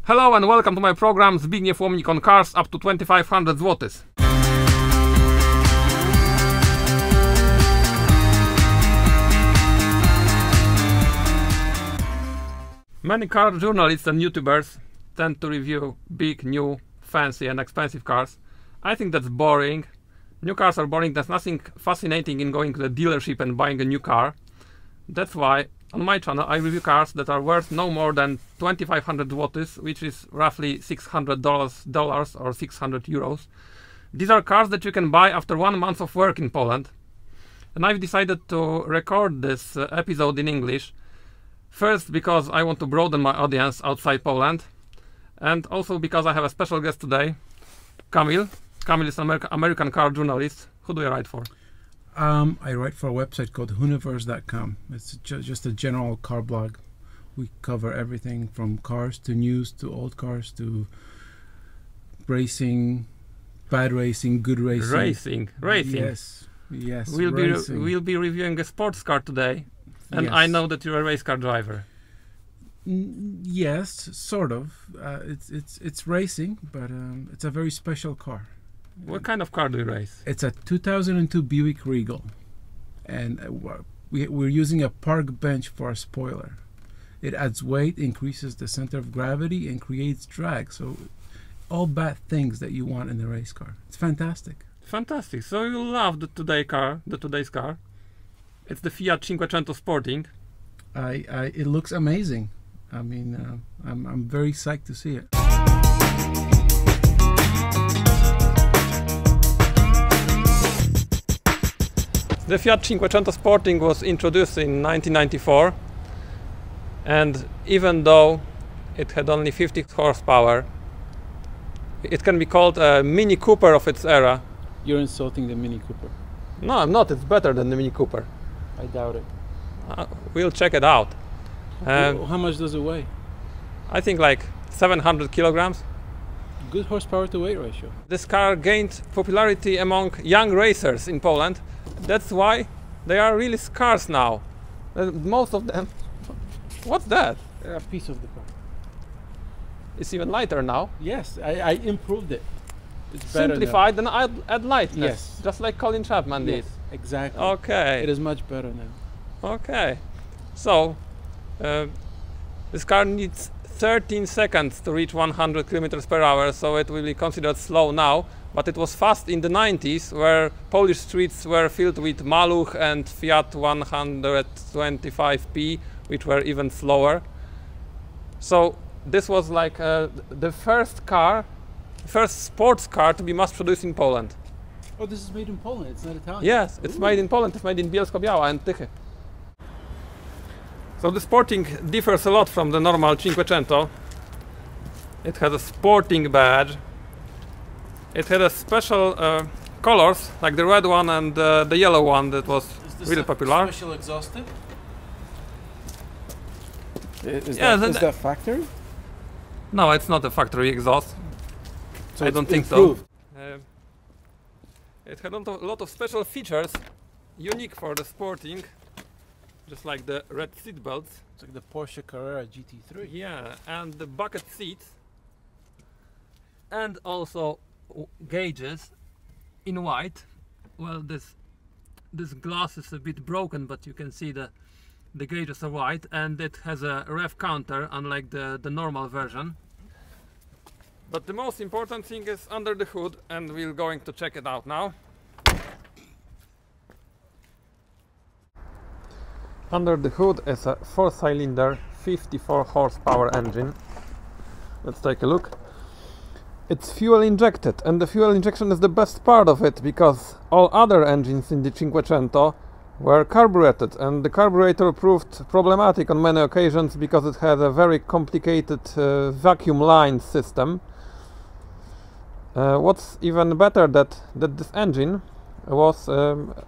Hello and welcome to my program Złomnik on cars up to 2500 zlotys. Many car journalists and YouTubers tend to review big, new, fancy and expensive cars. I think that's boring. New cars are boring. There's nothing fascinating in going to the dealership and buying a new car. That's why on my channel I review cars that are worth no more than 2500 zlotys, which is roughly $600 or 600 euros. These are cars that you can buy after 1 month of work in Poland. And I've decided to record this episode in English. First, because I want to broaden my audience outside Poland, and also because I have a special guest today, Kamil. Kamil is an American car journalist. Who do you write for? I write for a website called Universe.com. It's just a general car blog. We cover everything from cars to news to old cars to racing, bad racing, good racing. Racing. Yes. We'll be reviewing a sports car today. And yes. I know that you're a race car driver. Yes, sort of. It's racing, but it's a very special car. What kind of car do you race? It's a 2002 Buick Regal, and we're using a park bench for a spoiler. It adds weight, increases the center of gravity, and creates drag. So all bad things that you want in a race car. It's fantastic. Fantastic. So you love today's car. It's the Fiat Cinquecento Sporting. It looks amazing. I mean, I'm very psyched to see it. The Fiat Cinquecento Sporting was introduced in 1994, and even though it had only 50 horsepower, it can be called a Mini Cooper of its era. You're insulting the Mini Cooper. No, I'm not. It's better than the Mini Cooper. I doubt it. We'll check it out. How much does it weigh? I think like 700 kilograms. Good horsepower to weight ratio. This car gained popularity among young racers in Poland. That's why they are really scarce now. Most of them. What's that? A piece of the car. It's even lighter now. Yes, I improved it. It's simplified and add lightness. Yes. Just like Colin Chapman did. Exactly. Okay. It is much better now. Okay. So, this car needs 13 seconds to reach 100 kilometers per hour, so it will be considered slow now. But it was fast in the 90s, where Polish streets were filled with Maluch and Fiat 125p, which were even slower. So this was like the first sports car to be mass-produced in Poland. Oh, this is made in Poland, it's not Italian? Yes, it's made in Poland, it's made in Bielsko-Biała and Tychy. So the Sporting differs a lot from the normal Cinquecento. It has a sporting badge. It had a special colors, like the red one and the yellow one that was really popular. Special exhaust tip? Is that factory? No, it's not a factory exhaust. So I don't think improved. so. It had a lot of special features, unique for the Sporting, just like the red seat belts. It's like the Porsche Carrera GT3. Yeah, and the bucket seats, and also gauges in white. Well, this glass is a bit broken, but you can see the gauges are white, and it has a rev counter, unlike the normal version. But the most important thing is under the hood, and we're going to check it out now. Under the hood is a 4-cylinder 54 horsepower engine. Let's take a look. It's fuel injected, and the fuel injection is the best part of it, because all other engines in the Cinquecento were carbureted, and the carburetor proved problematic on many occasions because it had a very complicated vacuum line system. What's even better that this engine was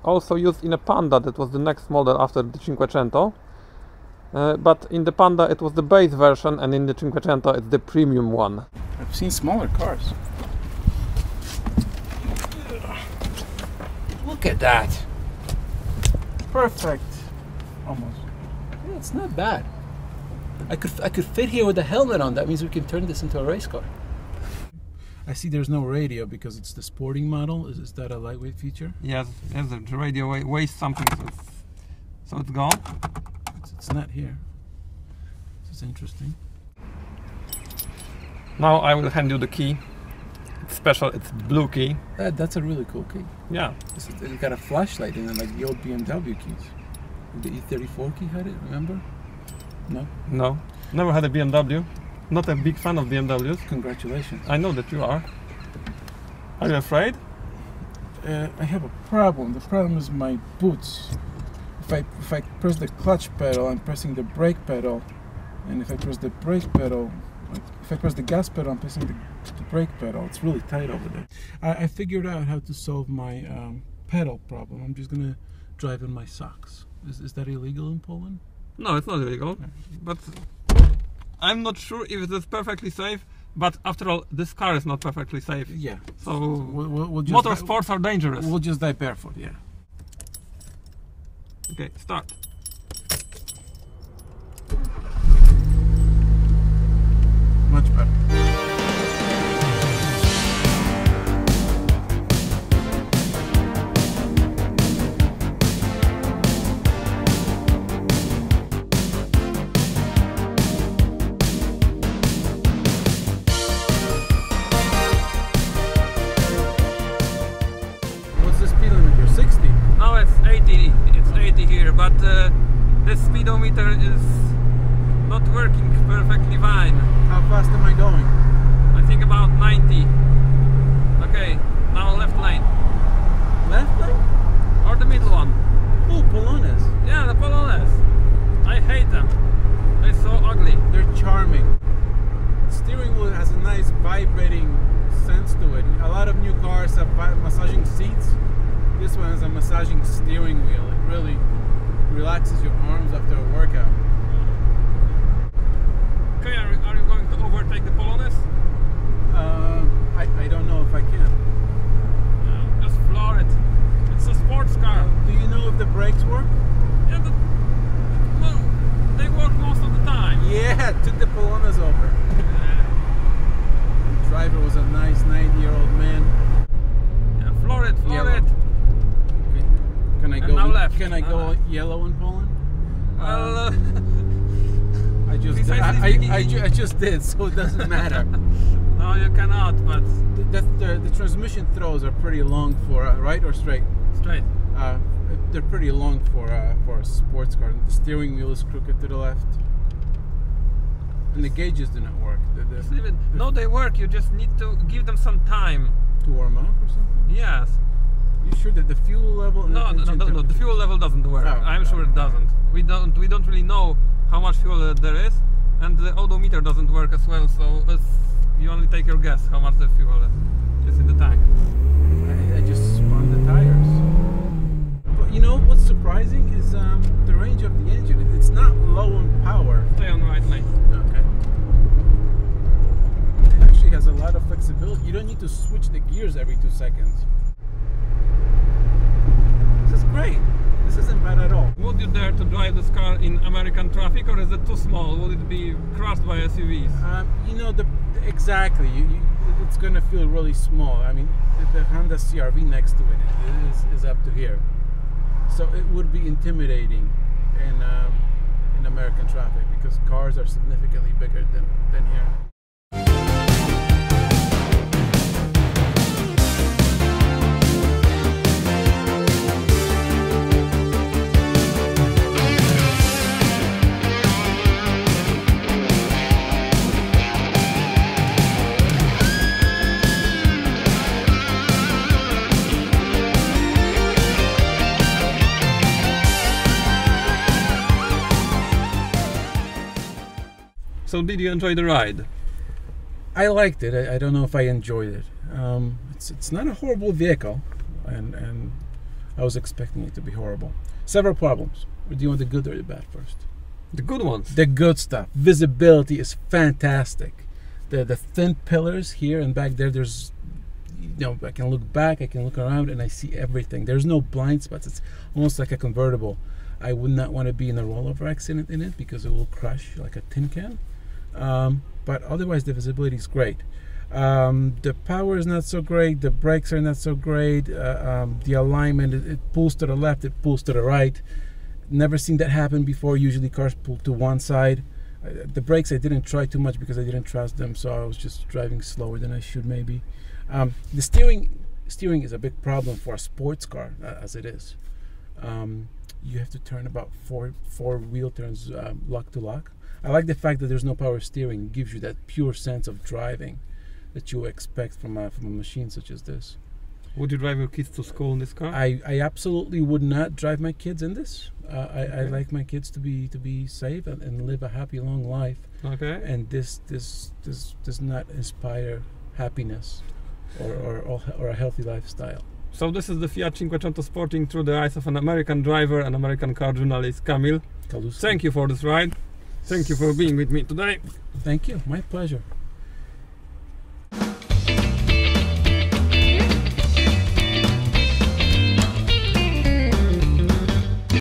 also used in a Panda. That was the next model after the Cinquecento. But in the Panda it was the base version, and in the Cinquecento it's the premium one. I've seen smaller cars. Look at that. Perfect. Almost. Yeah, it's not bad. I could fit here with a helmet on. That means we can turn this into a race car. I see there's no radio because it's the sporting model. Is that a lightweight feature? Yes, the radio weighs something, so it's gone. It's not here. This is interesting. Now I will hand you the key. It's special, it's blue key. That's a really cool key. Yeah. It's got a flashlight in it, like the old BMW keys. The E34 key had it, remember? No? No. Never had a BMW. Not a big fan of BMWs. Congratulations. I know that you are. Are you afraid? I have a problem. The problem is my boots. If I press the clutch pedal, I'm pressing the brake pedal. And if I press the brake pedal, if I press the gas pedal, I'm pressing the brake pedal. It's really tight over there. I figured out how to solve my pedal problem. I'm just going to drive in my socks. Is that illegal in Poland? No, it's not illegal. But I'm not sure if it is perfectly safe. But after all, this car is not perfectly safe. Yeah. So we'll just motorsports are dangerous. We'll just die barefoot, yeah. Okay, start. Much better. What's the speed limit here? 60? Now it's 80. It's 80 here, but this speedometer is not working perfectly fine. How fast am I going? I think about 90. Okay, now left lane. Left lane? Or the middle one. Oh, Polones. Yeah, the Polones. I hate them. They're so ugly. They're charming. The steering wheel has a nice vibrating sense to it. A lot of new cars have massaging seats. This one has a massaging steering wheel. It really relaxes your arms after a workout. Okay, are you going to overtake the Polones? I don't know if I can. Just floor it. It's a sports car. Do you know if the brakes work? Yeah, well, they work most of the time. Yeah, took the Polones over. The driver was a nice 90-year-old man. Yeah, floor it, floor Yellow. it. Okay. Can I And go? now left. Can I go yellow in Poland? Well, I just I just did, so it doesn't matter. no, you cannot, but The transmission throws are pretty long for right or straight. straight. They're pretty long for a sports car. The steering wheel is crooked to the left, and the gauges do not work. No, they work. You just need to give them some time. To warm up or something. Yes. You sure that the fuel level? And No, engine no. The temperature- fuel level doesn't work. Oh, I'm sure it doesn't. We don't really know how much fuel there is, and the odometer doesn't work as well. So you only take your guess how much the fuel is in the tank. I just spun the tires. But you know what's surprising is the range of the engine. It's not low in power. Stay on the right lane. Okay. It actually has a lot of flexibility. You don't need to switch the gears every 2 seconds. This is great. This isn't bad at all. Would you dare to drive this car in American traffic, or is it too small? Would it be crushed by SUVs? You know, exactly. It's going to feel really small. I mean, the Honda CR-V next to it is up to here. So it would be intimidating in American traffic because cars are significantly bigger than here. So did you enjoy the ride? I liked it. I don't know if I enjoyed it. It's not a horrible vehicle, and I was expecting it to be horrible. Several problems. Or do you want the good or the bad first? The good ones. The good stuff. Visibility is fantastic. The thin pillars here and back there. There's, I can look back, I can look around, and I see everything. There's no blind spots. It's almost like a convertible. I would not want to be in a rollover accident in it because it will crush like a tin can. But otherwise, the visibility is great. The power is not so great. The brakes are not so great. The alignment, it pulls to the left, it pulls to the right. Never seen that happen before. Usually cars pull to one side. The brakes I didn't try too much because I didn't trust them, so I was just driving slower than I should maybe. The steering is a big problem for a sports car as it is. You have to turn about four wheel turns lock to lock. I like the fact that there's no power steering. It gives you that pure sense of driving that you expect from a machine such as this. Would you drive your kids to school in this car? I absolutely would not drive my kids in this. I like my kids to be safe and live a happy long life. Okay. And this does not inspire happiness or a healthy lifestyle. So this is the Fiat Cinquecento Sporting through the eyes of an American driver, an American car journalist, Kamil. Thank you for this ride. Thank you for being with me today. Thank you. My pleasure.